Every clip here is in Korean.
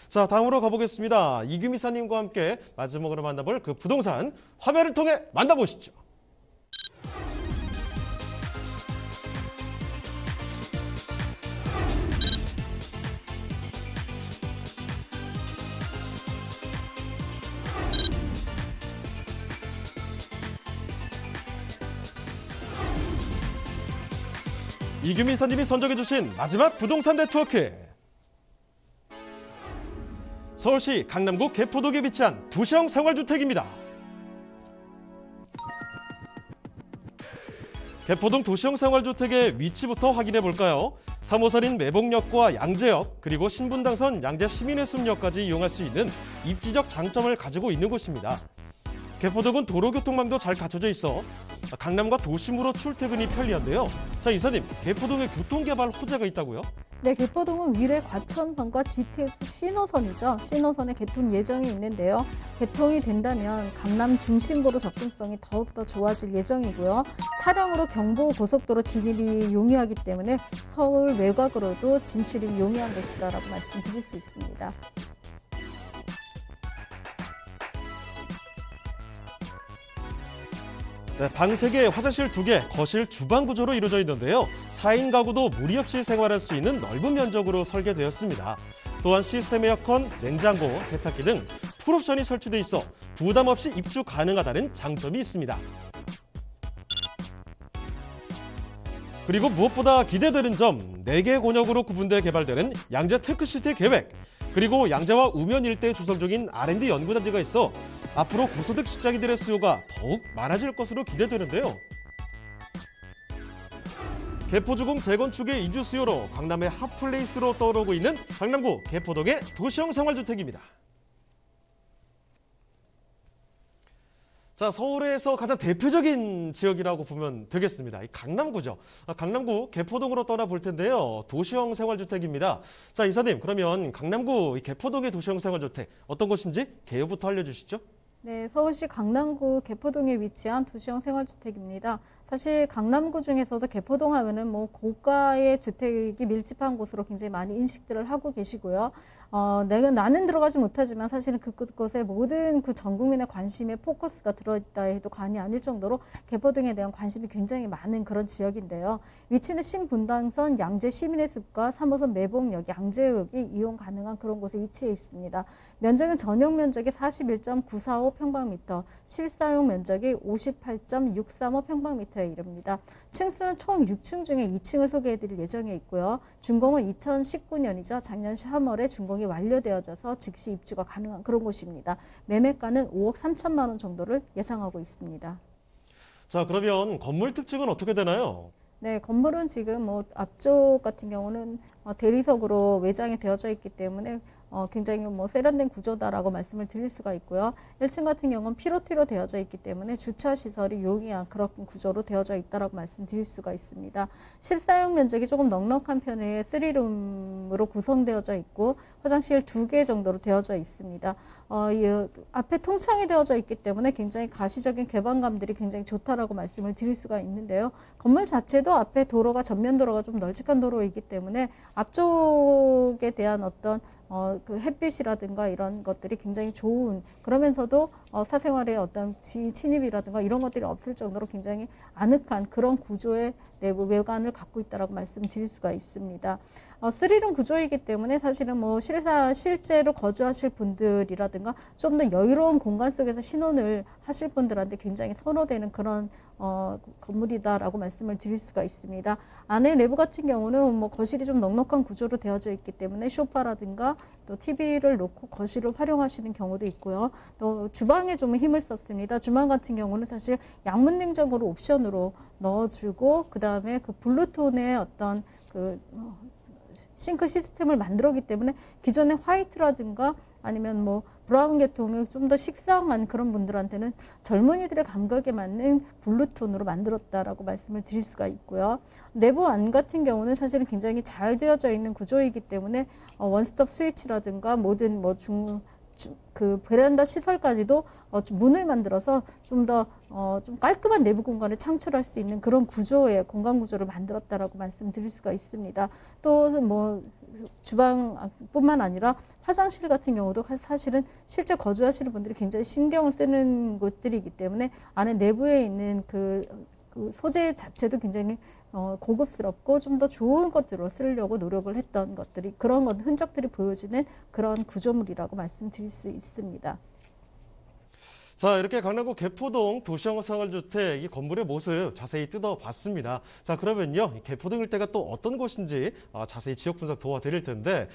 자, 다음으로 가보겠습니다. 이규미 사님과 함께 마지막으로 만나볼 그 부동산 화면을 통해 만나보시죠. 이규민 사님이 선정해주신 마지막 부동산 네트워크. 서울시 강남구 개포동에 위치한 도시형 생활주택입니다. 개포동 도시형 생활주택의 위치부터 확인해 볼까요? 3호선인 매봉역과 양재역, 그리고 신분당선 양재시민회숲역까지 이용할 수 있는 입지적 장점을 가지고 있는 곳입니다. 개포동은 도로교통망도 잘 갖춰져 있어 강남과 도심으로 출퇴근이 편리한데요. 자, 이사님, 개포동에 교통개발 호재가 있다고요? 네, 개포동은 위례 과천선과 GTX 신호선이죠. 신호선의 개통 예정이 있는데요. 개통이 된다면 강남 중심부로 접근성이 더욱더 좋아질 예정이고요. 차량으로 경부 고속도로 진입이 용이하기 때문에 서울 외곽으로도 진출이 용이한 곳이다라고 말씀드릴 수 있습니다. 네, 방 3개, 화장실 2개, 거실, 주방 구조로 이루어져 있는데요. 4인 가구도 무리 없이 생활할 수 있는 넓은 면적으로 설계되었습니다. 또한 시스템 에어컨, 냉장고, 세탁기 등 풀옵션이 설치돼 있어 부담 없이 입주 가능하다는 장점이 있습니다. 그리고 무엇보다 기대되는 점, 4개 권역으로 구분돼 개발되는 양재 테크시티 계획, 그리고 양재와 우면 일대에 조성 중인 R&D 연구단지가 있어 앞으로 고소득 직장인들의 수요가 더욱 많아질 것으로 기대되는데요. 개포주공 재건축의 이주 수요로 강남의 핫플레이스로 떠오르고 있는 강남구 개포동의 도시형 생활주택입니다. 자, 서울에서 가장 대표적인 지역이라고 보면 되겠습니다. 이 강남구죠. 강남구 개포동으로 떠나볼 텐데요. 도시형 생활주택입니다. 자, 이사님, 그러면 강남구 이 개포동의 도시형 생활주택 어떤 곳인지 개요부터 알려주시죠. 네, 서울시 강남구 개포동에 위치한 도시형 생활주택입니다. 사실 강남구 중에서도 개포동 하면은 뭐 고가의 주택이 밀집한 곳으로 굉장히 많이 인식들을 하고 계시고요. 나는 들어가지 못하지만 사실은 그곳에 모든 그 전 국민의 관심의 포커스가 들어있다 해도 과언이 아닐 정도로 개포동에 대한 관심이 굉장히 많은 그런 지역인데요. 위치는 신분당선 양재 시민의숲과 3호선 매봉역 양재역이 이용 가능한 그런 곳에 위치해 있습니다. 면적은 전용 면적이 41.945평방미터, 실사용 면적이 58.635평방미터에 이릅니다. 층수는 총 6층 중에 2층을 소개해드릴 예정에 있고요. 준공은 2019년이죠. 작년 3월에 준공이 완료되어져서 즉시 입주가 가능한 그런 곳입니다. 매매가는 5억 3천만 원 정도를 예상하고 있습니다. 자, 그러면 건물 특징은 어떻게 되나요? 네, 건물은 지금 뭐 앞쪽 같은 경우는 대리석으로 외장이 되어져 있기 때문에 굉장히 뭐 세련된 구조다라고 말씀을 드릴 수가 있고요. 1층 같은 경우는 피로티로 되어져 있기 때문에 주차 시설이 용이한 그런 구조로 되어져 있다라고 말씀드릴 수가 있습니다. 실사용 면적이 조금 넉넉한 편의 3룸으로 구성되어져 있고 화장실 2개 정도로 되어져 있습니다. 앞에 통창이 되어져 있기 때문에 굉장히 가시적인 개방감들이 굉장히 좋다라고 말씀을 드릴 수가 있는데요. 건물 자체도 앞에 도로가 전면 도로가 좀 널찍한 도로이기 때문에 앞쪽에 대한 어떤 그 햇빛이라든가 이런 것들이 굉장히 좋은, 그러면서도 사생활의 어떤 침입이라든가 이런 것들이 없을 정도로 굉장히 아늑한 그런 구조의 내부 외관을 갖고 있다라고 말씀드릴 수가 있습니다. 3룸 구조이기 때문에 사실은 뭐 실제로 거주하실 분들이라든가 좀 더 여유로운 공간 속에서 신혼을 하실 분들한테 굉장히 선호되는 그런 건물이다라고 말씀을 드릴 수가 있습니다. 안에 내부 같은 경우는 뭐 거실이 좀 넉넉한 구조로 되어져 있기 때문에 소파라든가 또 TV를 놓고 거실을 활용하시는 경우도 있고요. 또 주방에 좀 힘을 썼습니다. 주방 같은 경우는 사실 양문 냉장고를 옵션으로 넣어주고 그 다음에 그 블루톤의 어떤 그 싱크 시스템을 만들었기 때문에 기존의 화이트라든가 아니면 뭐 브라운 계통의 좀 더 식상한 그런 분들한테는 젊은이들의 감각에 맞는 블루톤으로 만들었다라고 말씀을 드릴 수가 있고요. 내부 안 같은 경우는 사실은 굉장히 잘 되어져 있는 구조이기 때문에 원스톱 스위치라든가 모든 뭐 그 베란다 시설까지도 좀 문을 만들어서 좀 더 좀 깔끔한 내부 공간을 창출할 수 있는 그런 구조의 공간 구조를 만들었다라고 말씀드릴 수가 있습니다. 또 뭐 주방뿐만 아니라 화장실 같은 경우도 사실은 실제 거주하시는 분들이 굉장히 신경을 쓰는 곳들이기 때문에 안에 내부에 있는 그 소재 자체도 굉장히 고급스럽고 좀 더 좋은 것들로 쓰려고 노력을 했던 것들이 그런 흔적들이 보여지는 그런 구조물이라고 말씀드릴 수 있습니다. 자, 이렇게 강남구 개포동 도시형 생활주택 이 건물의 모습 자세히 뜯어봤습니다. 자, 그러면요, 이 개포동 일대가 또 어떤 곳인지 자세히 지역 분석 도와드릴 텐데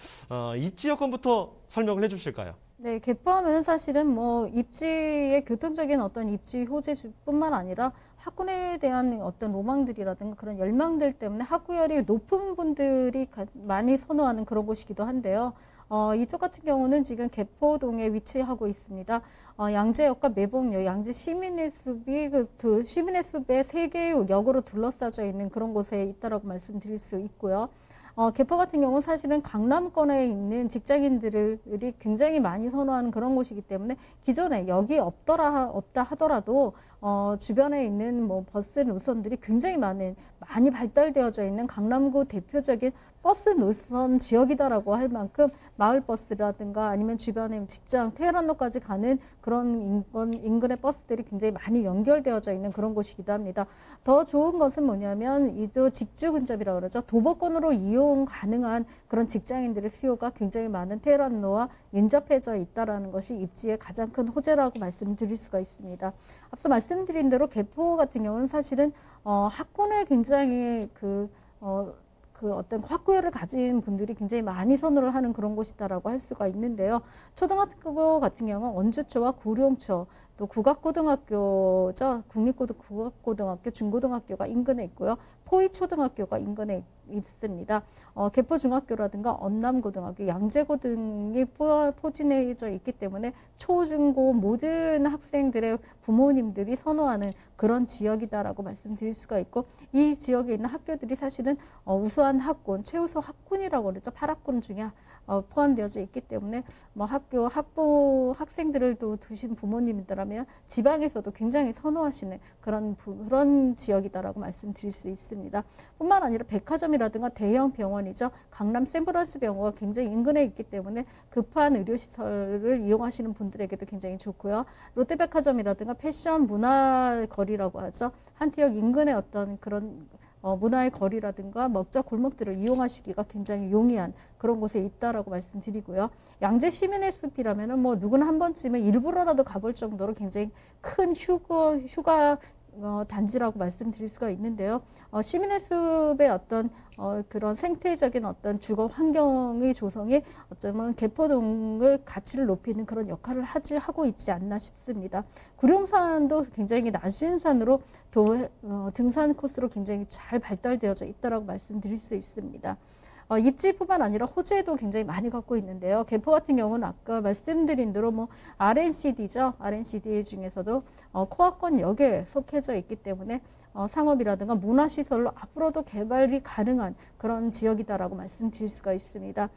입지 여건부터 설명을 해주실까요? 네, 개포하면 사실은 뭐 입지의 교통적인 어떤 입지 호재뿐만 아니라 학군에 대한 어떤 로망들이라든가 그런 열망들 때문에 학구열이 높은 분들이 많이 선호하는 그런 곳이기도 한데요. 이쪽 같은 경우는 지금 개포동에 위치하고 있습니다. 양재역과 매봉역, 양재 시민의 숲이 시민의 숲의 세 개의 역으로 둘러싸져 있는 그런 곳에 있다라고 말씀드릴 수 있고요. 개포 같은 경우는 사실은 강남권에 있는 직장인들이 굉장히 많이 선호하는 그런 곳이기 때문에 기존에 여기 없다 하더라도 주변에 있는 뭐 버스 노선들이 굉장히 많이 발달되어져 있는 강남구 대표적인 버스 노선 지역이다라고 할 만큼 마을버스라든가 아니면 주변에 직장, 테헤란로까지 가는 그런 인근의 버스들이 굉장히 많이 연결되어져 있는 그런 곳이기도 합니다. 더 좋은 것은 뭐냐면 이도 직주 근접이라고 그러죠. 도보권으로 이용 가능한 그런 직장인들의 수요가 굉장히 많은 테헤란로와 인접해져 있다라는 것이 입지의 가장 큰 호재라고 말씀드릴 수가 있습니다. 앞서 말씀드린 대로 개포 같은 경우는 사실은 학군에 굉장히 그 어떤 학구열을 가진 분들이 굉장히 많이 선호를 하는 그런 곳이다라고 할 수가 있는데요. 초등학교 같은 경우는 원주초와 구룡초, 또 국악고등학교죠. 국립국악고등학교, 중고등학교가 인근에 있고요. 포이초등학교가 인근에 있습니다. 개포중학교라든가 언남고등학교, 양재고등이 포진해져 있기 때문에 초, 중, 고 모든 학생들의 부모님들이 선호하는 그런 지역이다라고 말씀드릴 수가 있고 이 지역에 있는 학교들이 사실은 우수한 학군, 최우수 학군이라고 그러죠. 8학군 중에 포함되어져 있기 때문에 뭐 학생들을 두신 부모님이라면 지방에서도 굉장히 선호하시는 그런 지역이다라고 말씀드릴 수 있습니다. 뿐만 아니라 백화점이라든가 대형 병원이죠. 강남 샌브란스 병원가 굉장히 인근에 있기 때문에 급한 의료시설을 이용하시는 분들에게도 굉장히 좋고요. 롯데백화점이라든가 패션 문화 거리라고 하죠. 한티역 인근의 어떤 그런 문화의 거리라든가 먹자 골목들을 이용하시기가 굉장히 용이한 그런 곳에 있다라고 말씀드리고요. 양재 시민의 숲이라면은 뭐 누구나 한 번쯤은 일부러라도 가볼 정도로 굉장히 큰 휴가 단지라고 말씀드릴 수가 있는데요. 시민의 숲의 어떤 그런 생태적인 어떤 주거 환경의 조성이 어쩌면 개포동의 가치를 높이는 그런 역할을 하고 있지 않나 싶습니다. 구룡산도 굉장히 낮은 산으로 등산 코스로 굉장히 잘 발달되어져 있다라고 말씀드릴 수 있습니다. 입지뿐만 아니라 호재도 굉장히 많이 갖고 있는데요. 개포 같은 경우는 아까 말씀드린 대로 뭐 RNCD죠. RNCD 중에서도 코앞권역에 속해져 있기 때문에 상업이라든가 문화시설로 앞으로도 개발이 가능한 그런 지역이다라고 말씀드릴 수가 있습니다.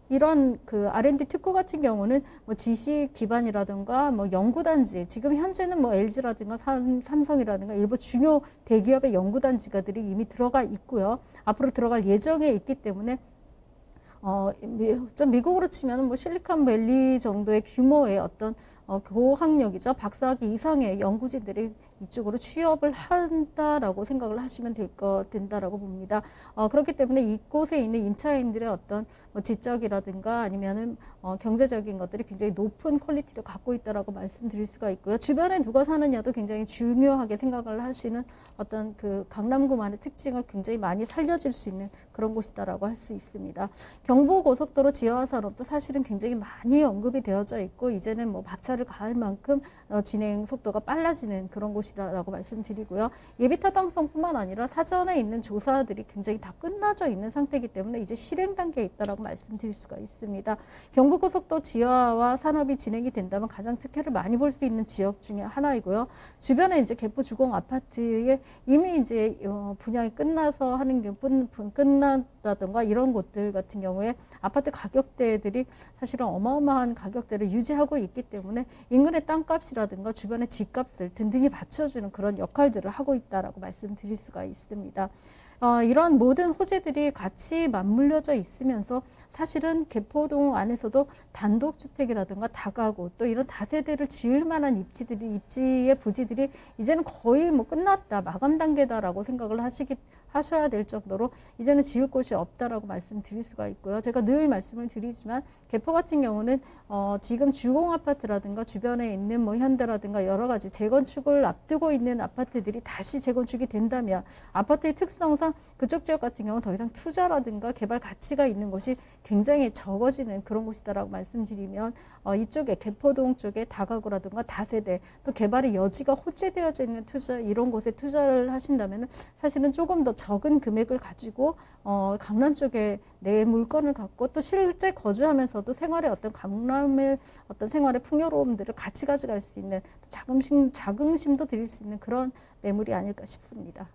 이런 그 R&D 특구 같은 경우는 뭐 지식 기반이라든가 뭐 연구단지, 지금 현재는 뭐 LG라든가 삼성이라든가 일부 중요 대기업의 연구단지가들이 이미 들어가 있고요. 앞으로 들어갈 예정에 있기 때문에 좀 미국으로 치면 뭐 실리콘밸리 정도의 규모의 어떤 고학력이죠. 박사학위 이상의 연구진들이 이쪽으로 취업을 한다라고 생각을 하시면 된다라고 봅니다. 그렇기 때문에 이곳에 있는 임차인들의 어떤 지적이라든가 아니면은 경제적인 것들이 굉장히 높은 퀄리티를 갖고 있다라고 말씀드릴 수가 있고요. 주변에 누가 사느냐도 굉장히 중요하게 생각을 하시는 어떤 그 강남구만의 특징을 굉장히 많이 살려줄 수 있는 그런 곳이다라고 할 수 있습니다. 경부고속도로 지하화 산업도 사실은 굉장히 많이 언급이 되어져 있고 이제는 뭐 박차를 기대를 가할 만큼 진행 속도가 빨라지는 그런 곳이라고 말씀드리고요. 예비 타당성뿐만 아니라 사전에 있는 조사들이 굉장히 다 끝나져 있는 상태이기 때문에 이제 실행 단계에 있다라고 말씀드릴 수가 있습니다. 경부고속도 지하화 산업이 진행이 된다면 가장 특혜를 많이 볼 수 있는 지역 중에 하나이고요. 주변에 이제 개포 주공 아파트에 이미 이제 분양이 끝나서 하는 게 끝났다던가 이런 곳들 같은 경우에 아파트 가격대들이 사실은 어마어마한 가격대를 유지하고 있기 때문에 인근의 땅값이라든가 주변의 집값을 든든히 받쳐주는 그런 역할들을 하고 있다라고 말씀드릴 수가 있습니다. 이러한 모든 호재들이 같이 맞물려져 있으면서 사실은 개포동 안에서도 단독주택이라든가 다가구 또 이런 다세대를 지을 만한 입지의 부지들이 이제는 거의 뭐 끝났다, 마감 단계다라고 생각을 하셔야 될 정도로 이제는 지을 곳이 없다라고 말씀드릴 수가 있고요. 제가 늘 말씀을 드리지만 개포 같은 경우는 지금 주공 아파트라든가 주변에 있는 뭐 현대라든가 여러 가지 재건축을 앞두고 있는 아파트들이 다시 재건축이 된다면 아파트의 특성상 그쪽 지역 같은 경우는 더 이상 투자라든가 개발 가치가 있는 곳이 굉장히 적어지는 그런 곳이다라고 말씀드리면 이쪽에 개포동 쪽에 다가구라든가 다세대 또 개발의 여지가 호재되어져 있는 투자 이런 곳에 투자를 하신다면 사실은 조금 더 적은 금액을 가지고 강남 쪽에 내 물건을 갖고 또 실제 거주하면서도 생활의 어떤 강남의 어떤 생활의 풍요로움들을 같이 가져갈 수 있는 자긍심도 드릴 수 있는 그런 매물이 아닐까 싶습니다.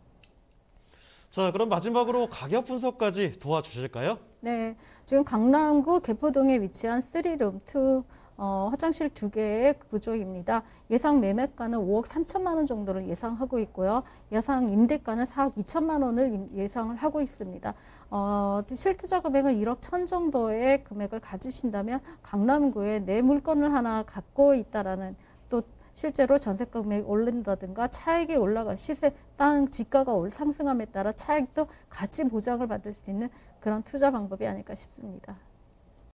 자, 그럼 마지막으로 가격 분석까지 도와주실까요? 네, 지금 강남구 개포동에 위치한 3룸 2 화장실 2개의 구조입니다. 예상 매매가는 5억 3천만 원 정도를 예상하고 있고요. 예상 임대가는 4억 2천만 원을 예상을 하고 있습니다. 실투자 금액은 1억 1천 정도의 금액을 가지신다면 강남구에 내 물건을 하나 갖고 있다라는 또 실제로 전세 금액이 오른다든가 차익이 올라가 시세 땅 지가가 상승함에 따라 차익도 같이 보장을 받을 수 있는 그런 투자 방법이 아닐까 싶습니다.